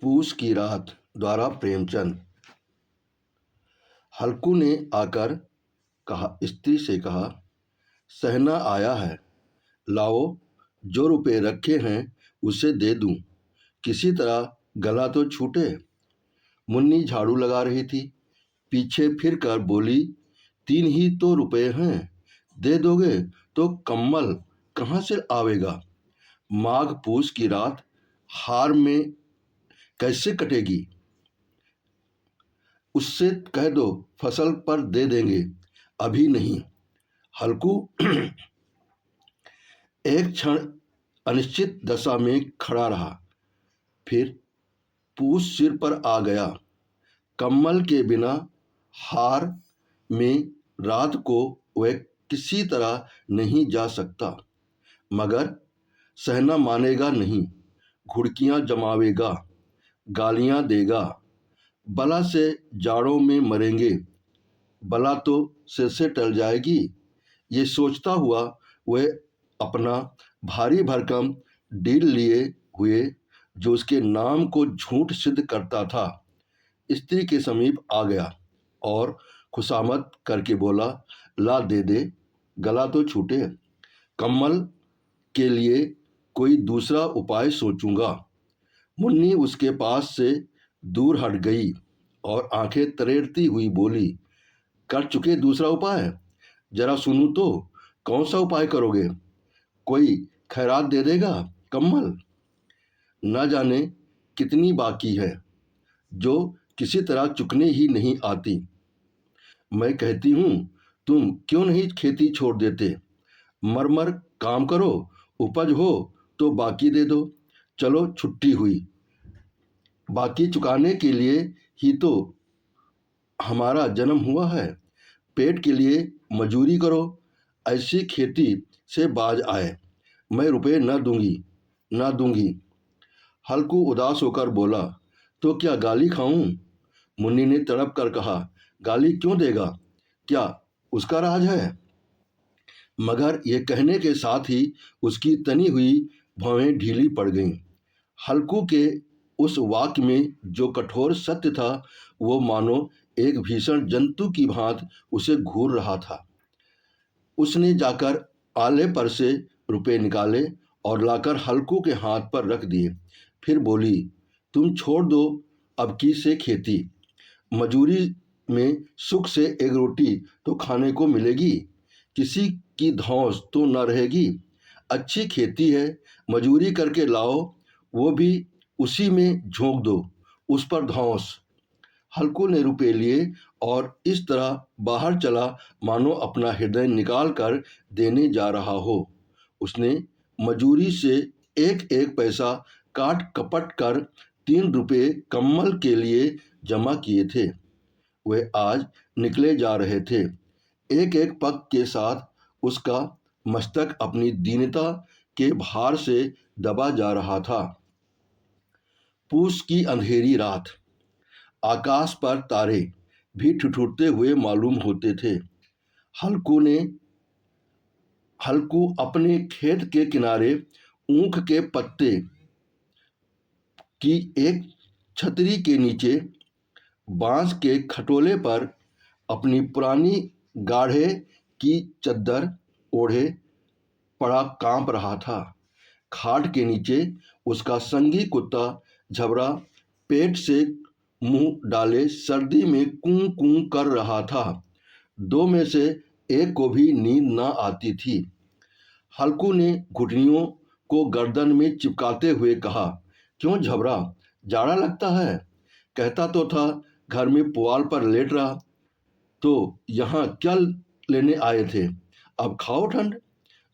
पूस की रात द्वारा प्रेमचंद। हल्कू ने आकर स्त्री से कहा, सहना आया है, लाओ, जो रुपए रखे हैं उसे दे दूं, किसी तरह गला तो छूटे। मुन्नी झाड़ू लगा रही थी, पीछे फिर कर बोली, 3 ही तो रुपए हैं, दे दोगे तो कम्मल कहाँ से आवेगा? माघ पूस की रात हार में कैसे कटेगी? उससे कह दो फसल पर दे देंगे, अभी नहीं। हल्कू एक क्षण अनिश्चित दशा में खड़ा रहा, फिर पूस सिर पर आ गया। कम्मल के बिना हार में रात को वह किसी तरह नहीं जा सकता, मगर सहना मानेगा नहीं, घुड़कियां जमावेगा, गालियां देगा, बला से जाड़ों में मरेंगे, बला तो सिर से टल जाएगी। ये सोचता हुआ वह अपना भारी भरकम डील लिए हुए, जो उसके नाम को झूठ सिद्ध करता था, स्त्री के समीप आ गया और खुशामद करके बोला, ला दे दे, गला तो छूटे। कम्मल के लिए कोई दूसरा उपाय सोचूंगा। मुन्नी उसके पास से दूर हट गई और आंखें तरेरती हुई बोली, कर चुके दूसरा उपाय? जरा सुनूं तो, कौन सा उपाय करोगे? कोई खैरात दे देगा कम्मल? न जाने कितनी बाकी है, जो किसी तरह चुकने ही नहीं आती। मैं कहती हूँ, तुम क्यों नहीं खेती छोड़ देते? मर काम करो, उपज हो तो बाकी दे दो। चलो छुट्टी हुई, बाकी चुकाने के लिए ही तो हमारा जन्म हुआ है। पेट के लिए मजूरी करो, ऐसी खेती से बाज आए। मैं रुपए न दूंगी। हल्कू उदास होकर बोला, तो क्या गाली खाऊं? मुन्नी ने तड़प कर कहा, गाली क्यों देगा? क्या उसका राज है? मगर ये कहने के साथ ही उसकी तनी हुई भौहें ढीली पड़ गईं। हल्कू के उस वाक्य में जो कठोर सत्य था, वो मानो एक भीषण जंतु की भांति उसे घूर रहा था। उसने जाकर आले पर से रुपए निकाले और लाकर हल्कू के हाथ पर रख दिए। फिर बोली, तुम छोड़ दो अब की से खेती, मजूरी में सुख से एक रोटी तो खाने को मिलेगी, किसी की धौंस तो न रहेगी। अच्छी खेती है, मजूरी करके लाओ, वो भी उसी में झोंक दो, उस पर धौंस। हल्कू ने रुपए लिए और इस तरह बाहर चला मानो अपना हृदय निकाल कर देने जा रहा हो। उसने मजूरी से एक एक पैसा काट कपट कर 3 रुपए कम्मल के लिए जमा किए थे। वे आज निकले जा रहे थे। एक एक पग के साथ उसका मस्तक अपनी दीनता के भार से दबा जा रहा था। पूस की अंधेरी रात, आकाश पर तारे भी ठिठुरते हुए मालूम होते थे। हल्कू अपने खेत के किनारे ऊख के पत्ते की एक छतरी के नीचे बांस के खटोले पर अपनी पुरानी गाढ़े की चद्दर ओढ़े पड़ा कांप रहा था। खाट के नीचे उसका संगी कुत्ता झबरा पेट से मुंह डाले सर्दी में कूं कूं कर रहा था। 2 में से एक को भी नींद न आती थी। हल्कू ने घुटनियों को गर्दन में चिपकाते हुए कहा, क्यों झबरा? जाड़ा लगता है? कहता तो था घर में पुआल पर लेट रहा, तो यहाँ क्या लेने आए थे? अब खाओ ठंड।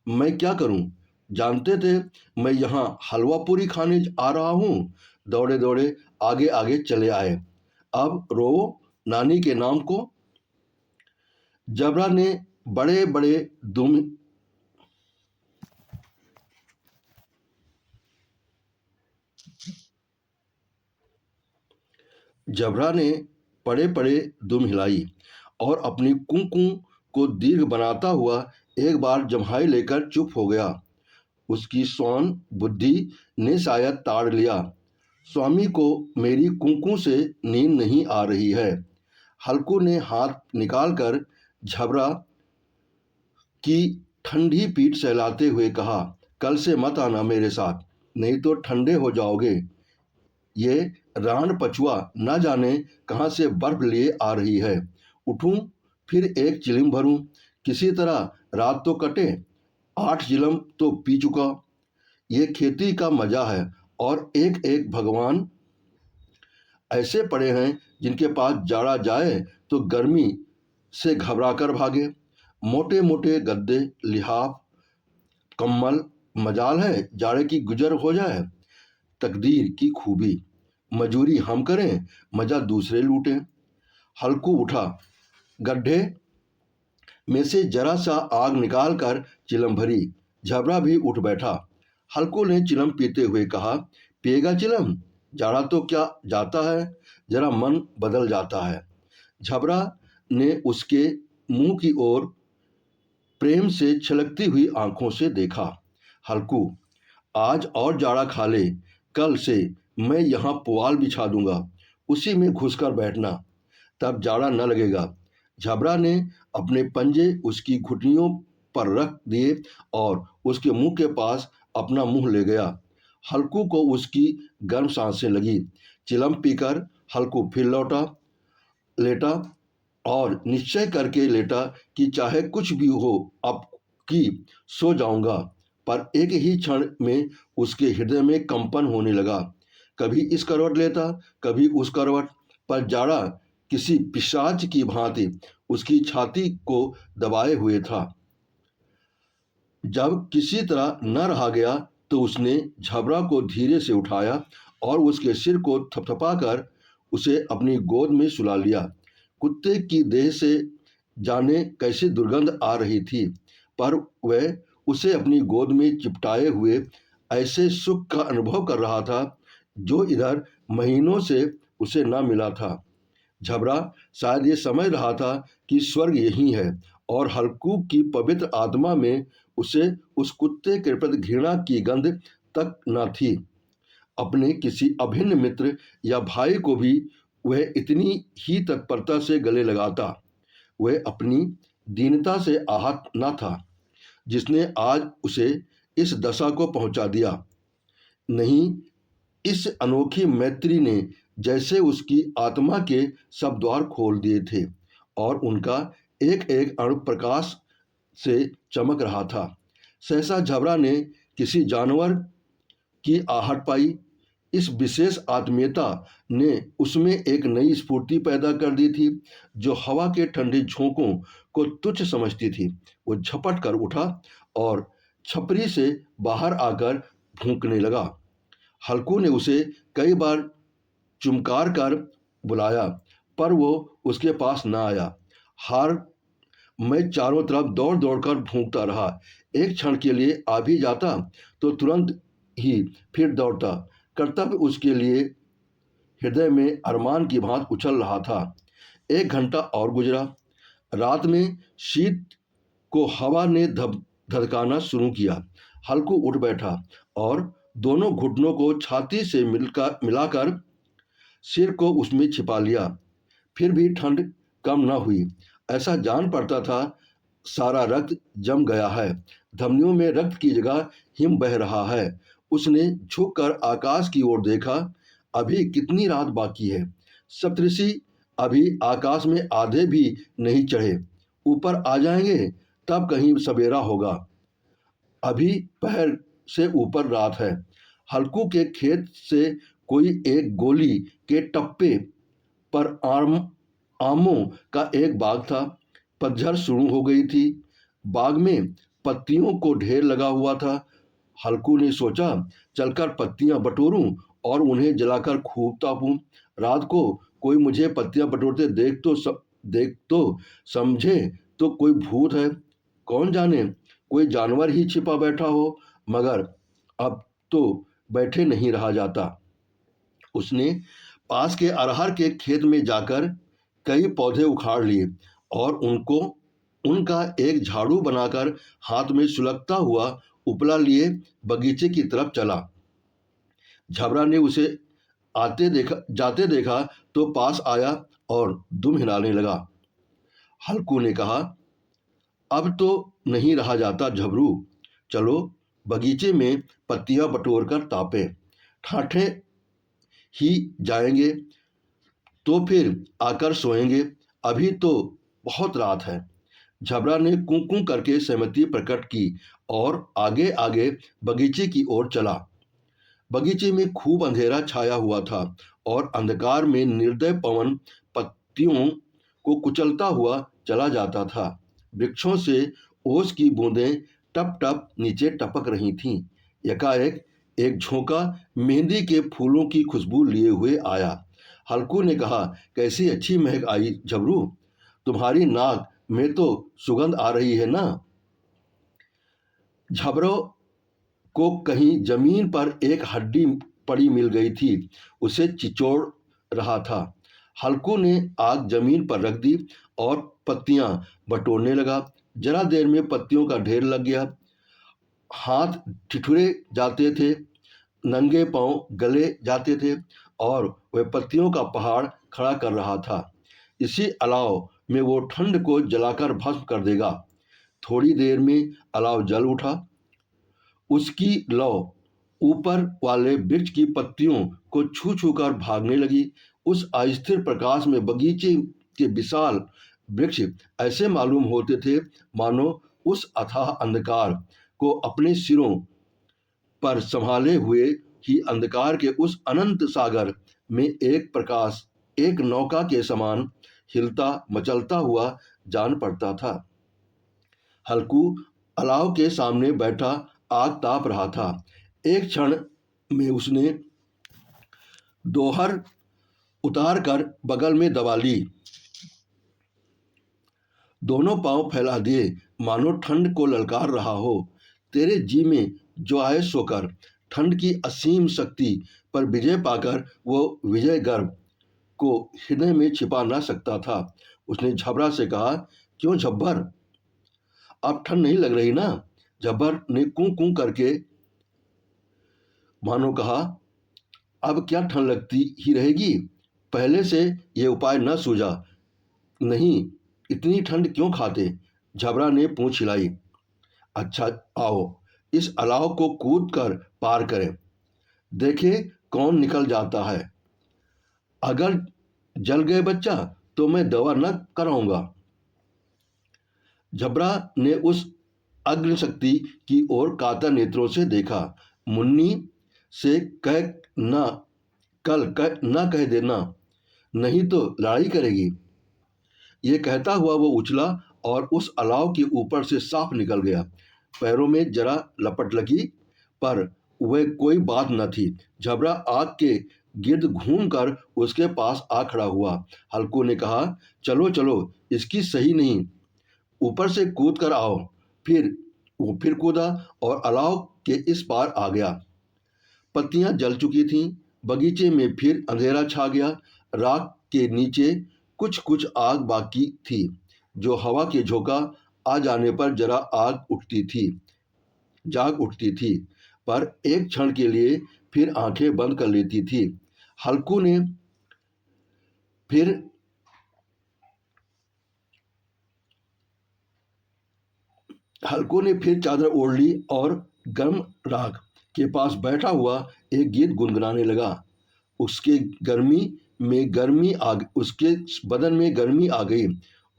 मैं क्या करूं? जानते थे मैं यहाँ हलवा पूरी खाने आ रहा हूँ, दौड़े दौड़े आगे आगे चले आए। अब रो नानी के नाम को। जबरा ने बड़े बड़े दुम हिलाई और अपनी कुं को दीर्घ बनाता हुआ एक बार जम्हाई लेकर चुप हो गया। उसकी सौन बुद्धि ने शायद ताड़ लिया। स्वामी को मेरी कुंकू से नींद नहीं आ रही है। हल्कू ने हाथ निकालकर झबरा की ठंडी पीठ सहलाते हुए कहा, कल से मत आना मेरे साथ, नहीं तो ठंडे हो जाओगे। ये रान पछुआ न जाने कहाँ से बर्फ लिए आ रही है। उठूं, फिर एक चिलम भरूं, किसी तरह रात तो कटे। 8 चिलम तो पी चुका। ये खेती का मजा है। और एक एक भगवान ऐसे पड़े हैं जिनके पास जाड़ा जाए तो गर्मी से घबरा कर भागे। मोटे मोटे गद्दे, लिहाफ, कम्बल, मजाल है जाड़े की गुजर हो जाए। तकदीर की खूबी, मजूरी हम करें, मजा दूसरे लूटें। हल्कू उठा, गड्ढे में से जरा सा आग निकाल कर चिलम भरी। झबरा भी उठ बैठा। हल्कू ने चिलम पीते हुए कहा, पिएगा चिलम? जाड़ा तो क्या जाता है, जरा मन बदल जाता है। झबरा ने उसके मुंह की ओर प्रेम से छलकती हुई आंखों से देखा। हल्कू, आज और जाड़ा खा ले, कल से मैं यहाँ पुआल बिछा दूंगा, उसी में घुसकर बैठना, तब जाड़ा न लगेगा। झबरा ने अपने पंजे उसकी घुटनियों पर रख दिए और उसके मुंह के पास अपना मुंह ले गया। हल्कू को उसकी गर्म सांसें लगी। चिलम पीकर हल्कू फिर लेटा और निश्चय करके लेटा कि चाहे कुछ भी हो अब की सो जाऊंगा। पर एक ही क्षण में उसके हृदय में कंपन होने लगा। कभी इस करवट लेता, कभी उस करवट, पर जाड़ा किसी पिशाच की भांति उसकी छाती को दबाए हुए था। जब किसी तरह न रहा गया तो उसने झबरा को धीरे से उठाया और उसके सिर को थपथपाकर उसे अपनी गोद में सुला लिया। कुत्ते की देह से जाने कैसी दुर्गंध आ रही थी, पर वह उसे अपनी गोद में चिपटाए हुए ऐसे सुख का अनुभव कर रहा था जो इधर महीनों से उसे न मिला था। झबरा शायद ये समझ रहा था कि स्वर्ग यही है और हल्कू की पवित्र आत्मा में उसे उस कुत्ते के प्रति घृणा की गंध तक न थी। अपने किसी अभिन्न मित्र या भाई को भी वह इतनी ही तत्परता से गले लगाता। वह अपनी दीनता से आहत न था जिसने आज उसे इस दशा को पहुंचा दिया। नहीं, इस अनोखी मैत्री ने जैसे उसकी आत्मा के सब द्वार खोल दिए थे और उनका एक एक अणु प्रकाश से चमक रहा था। सहसा झबरा ने किसी जानवर की आहट पाई। इस विशेष आत्मीयता ने उसमें एक नई स्फूर्ति पैदा कर दी थी जो हवा के ठंडे झोंकों को तुच्छ समझती थी। वो झपट कर उठा और छपरी से बाहर आकर भूंकने लगा। हल्कू ने उसे कई बार चुमकार कर बुलाया, पर वो उसके पास न आया। हार मैं चारों तरफ दौड़ दौड़ कर भूंकता रहा। एक क्षण के लिए आ भी जाता तो तुरंत ही फिर दौड़ता। कर्तव्य उसके लिए हृदय में अरमान की भांति उछल रहा था। 1 घंटा और गुजरा। रात में शीत को हवा ने धधकाना शुरू किया। हल्कू उठ बैठा और दोनों घुटनों को छाती से मिलाकर सिर को उसमें छिपा लिया। फिर भी ठंड कम न हुई। ऐसा जान पड़ता था सारा रक्त जम गया है, धमनियों में रक्त की जगह हिम बह रहा है। उसने झुककर आकाश की ओर देखा। अभी कितनी रात बाकी है। सप्तऋषि अभी आकाश में आधे भी नहीं चढ़े, ऊपर आ जाएंगे तब कहीं सवेरा होगा। अभी पहर से ऊपर रात है। हल्कू के खेत से कोई एक गोली के टप्पे पर आमों का एक बाग था। पतझड़ शुरू हो गई थी। बाग में पत्तियों को ढेर लगा हुआ था। हल्कू ने सोचा, चलकर पत्तियां बटोरूं और उन्हें जलाकर खूब तापूं। रात को कोई मुझे पत्तियां बटोरते देख तो समझे तो कोई भूत है, कौन जाने कोई जानवर ही छिपा बैठा हो, मगर अब तो बैठे नहीं रहा जाता। उसने पास के अरहर के खेत में जाकर कई पौधे उखाड़ लिए और उनका एक झाड़ू बनाकर हाथ में सुलगता हुआ उपला लिए बगीचे की तरफ चला। झबरा ने उसे जाते देखा तो पास आया और दुम हिलाने लगा। हल्कू ने कहा, अब तो नहीं रहा जाता झबरू, चलो बगीचे में पत्तियां बटोर कर तापे, ठाठे ही जाएंगे तो फिर आकर सोएंगे, अभी तो बहुत रात है। झबरा ने कूं कूं करके सहमति प्रकट की और आगे आगे बगीचे की ओर चला। बगीचे में खूब अंधेरा छाया हुआ था और अंधकार में निर्दय पवन पत्तियों को कुचलता हुआ चला जाता था। वृक्षों से ओस की बूंदें टप टप नीचे टपक रही थीं। एकाएक एक झोंका मेहंदी के फूलों की खुशबू लिए हुए आया। हल्कू ने कहा, कैसी अच्छी महक आई झबरू, तुम्हारी नाक में तो सुगंध आ रही है ना। झबरो को कहीं जमीन पर एक हड्डी पड़ी मिल गई थी, उसे चिचोड़ रहा था। हल्कू ने आग जमीन पर रख दी और पत्तियां बटोरने लगा। जरा देर में पत्तियों का ढेर लग गया। हाथ ठिठुरे जाते थे, नंगे पांव गले जाते थे और वह पत्तियों का पहाड़ खड़ा कर रहा था। इसी अलाव में वो ठंड को जलाकर भस्म कर देगा। थोड़ी देर में अलाव जल उठा। उसकी लौ ऊपर वाले वृक्ष की पत्तियों को छू छू कर भागने लगी। उस अस्थिर प्रकाश में बगीचे के विशाल वृक्ष ऐसे मालूम होते थे मानो उस अथाह अंधकार को अपने सिरों पर संभाले हुए ही अंधकार के उस अनंत सागर में एक प्रकाश एक नौका के समान हिलता मचलता हुआ जान पड़ता था। हल्कू अलाव के सामने बैठा आग ताप रहा था। एक क्षण में उसने दोहर उतार कर बगल में दबा ली, दोनों पांव फैला दिए मानो ठंड को ललकार रहा हो। तेरे जी में जो आए सो कर। ठंड की असीम शक्ति पर विजय पाकर वो विजय गर्व को हृदय में छिपा ना सकता था। उसने झबरा से कहा, क्यों झब्बर, अब ठंड नहीं लग रही ना। झब्बर ने कूं कूं करके मानो कहा, अब क्या ठंड लगती ही रहेगी, पहले से ये उपाय न सूझा। नहीं, इतनी ठंड क्यों खाते। झबरा ने पूंछ हिलाई। अच्छा आओ इस अलाव को कूद कर पार करें, देखे कौन निकल जाता है। अगर जल गए बच्चा तो मैं दवा न कराऊंगा। झबरा ने उस अग्निशक्ति की ओर कातर नेत्रों से देखा। मुन्नी से कह न कह देना, नहीं तो लड़ाई करेगी। ये कहता हुआ वो उछला और उस अलाव के ऊपर से साफ निकल गया। पैरों में जरा लपट लगी पर वह कोई बात न थी। झबरा आग के गिर्द घूम कर उसके पास आ खड़ा हुआ। हल्कू ने कहा, चलो चलो इसकी सही नहीं, ऊपर से कूद कर आओ। वो फिर कूदा और अलाव के इस पार आ गया। पत्तियां जल चुकी थीं। बगीचे में फिर अंधेरा छा गया। राख के नीचे कुछ कुछ आग बाकी थी, जो हवा के झोंका आ जाने पर जरा जाग उठती थी, पर एक क्षण के लिए फिर आंखें बंद कर लेती थी। हल्कू ने फिर चादर ओढ़ ली और गर्म राख के पास बैठा हुआ एक गीत गुनगुनाने लगा। उसके बदन में गर्मी आ गई,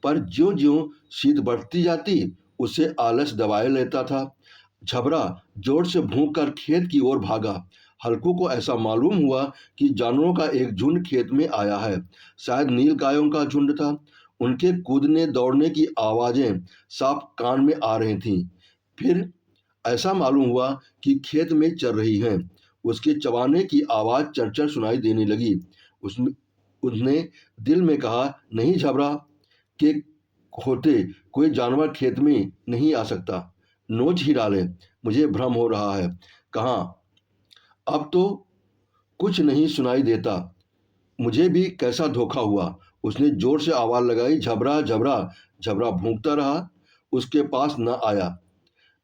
पर ज्यों ज्यों शीत बढ़ती जाती उसे आलस दबाए लेता था। झबरा जोर से भूख कर खेत की ओर भागा। हल्कू को ऐसा मालूम हुआ कि जानवरों का एक झुंड खेत में आया है। शायद नील गायों का झुंड था। उनके कूदने दौड़ने की आवाजें साफ कान में आ रही थीं। फिर ऐसा मालूम हुआ कि खेत में चर रही हैं। उसके चबाने की आवाज चरचर सुनाई देने लगी। उसने दिल में कहा, नहीं झबरा के होते कोई जानवर खेत में नहीं आ सकता, नोच ही डाले, मुझे भ्रम हो रहा है। कहाँ, अब तो कुछ नहीं सुनाई देता, मुझे भी कैसा धोखा हुआ। उसने जोर से आवाज लगाई, झबरा झबरा। झबरा भूंकता रहा, उसके पास न आया।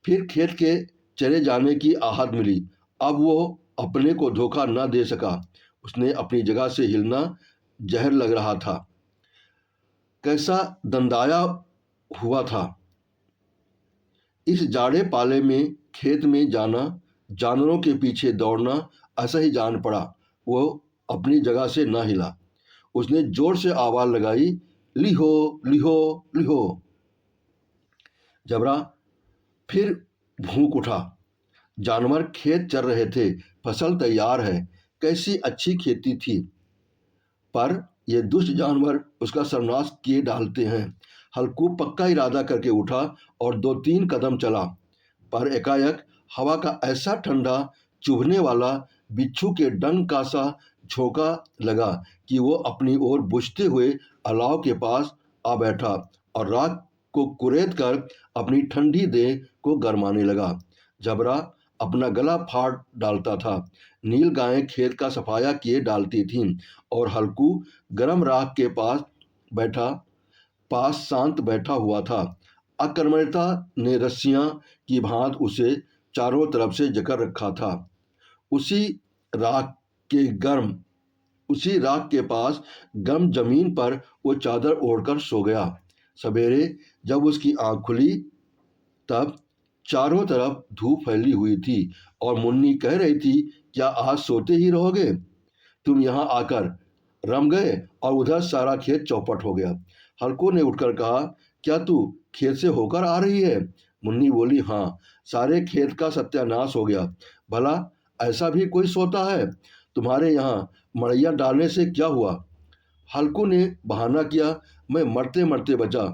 फिर खेत के चले जाने की आहट मिली। अब वो अपने को धोखा न दे सका। उसने अपनी जगह से हिलना जहर लग रहा था। कैसा दंदाया हुआ था। इस जाड़े पाले में खेत में जाना, जानवरों के पीछे दौड़ना, ऐसा ही जान पड़ा। वो अपनी जगह से न हिला। उसने जोर से आवाज लगाई, लिहो लिहो लिहो। जबरा फिर भूख उठा। जानवर खेत चर रहे थे, फसल तैयार है, कैसी अच्छी खेती थी, पर ये दुष्ट जानवर उसका सर्वनाश किए डालते हैं। हल्कू पक्का इरादा करके उठा और 2-3 कदम चला, पर एकाएक हवा का ऐसा ठंडा चुभने वाला बिच्छू के डंक का सा झोंका लगा कि वो अपनी ओर बुझते हुए अलाव के पास आ बैठा और राख को कुरेद कर अपनी ठंडी देह को गरमाने लगा। जबरा अपना गला फाड़ डालता था। नील गायें खेत का सफाया किए डालती थीं और हल्कू गरम राख के पास शांत बैठा हुआ था। आक्रमणता ने रस्सियां की भांत उसे चारों तरफ से जकड़ रखा था। उसी राख के पास गर्म जमीन पर वो चादर ओढ़कर सो गया। सवेरे जब उसकी आंख खुली तब चारों तरफ धूप फैली हुई थी और मुन्नी कह रही थी, क्या आज सोते ही रहोगे? तुम यहाँ आकर रम गए और उधर सारा खेत चौपट हो गया। हल्कू ने उठकर कहा, क्या तू खेत से होकर आ रही है? मुन्नी बोली, हाँ, सारे खेत का सत्यानाश हो गया। भला ऐसा भी कोई सोता है? तुम्हारे यहाँ मड़ैया डालने से क्या हुआ? हल्कू ने बहाना किया, मैं मरते मरते बचा।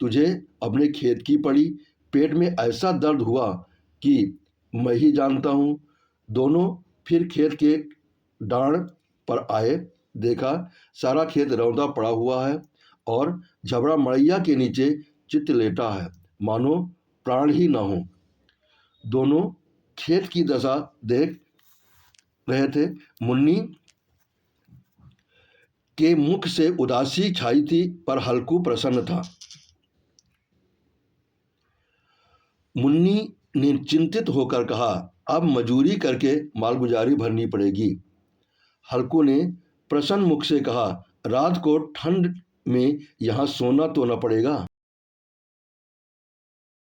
तुझे अपने खेत की पड़ी। पेट में ऐसा दर्द हुआ कि मैं ही जानता हूँ। दोनों फिर खेत के डांड पर आए। देखा सारा खेत रौंदा पड़ा हुआ है और झबरा मड़ैया के नीचे चित्त लेटा है, मानो प्राण ही ना हो। दोनों खेत की दशा देख रहे थे। मुन्नी के मुख से उदासी छाई थी, पर हल्कू प्रसन्न था। मुन्नी ने चिंतित होकर कहा, अब मजूरी करके मालगुजारी भरनी पड़ेगी। हल्कू ने प्रसन्न मुख से कहा, रात को ठंड में यहाँ सोना तो न पड़ेगा?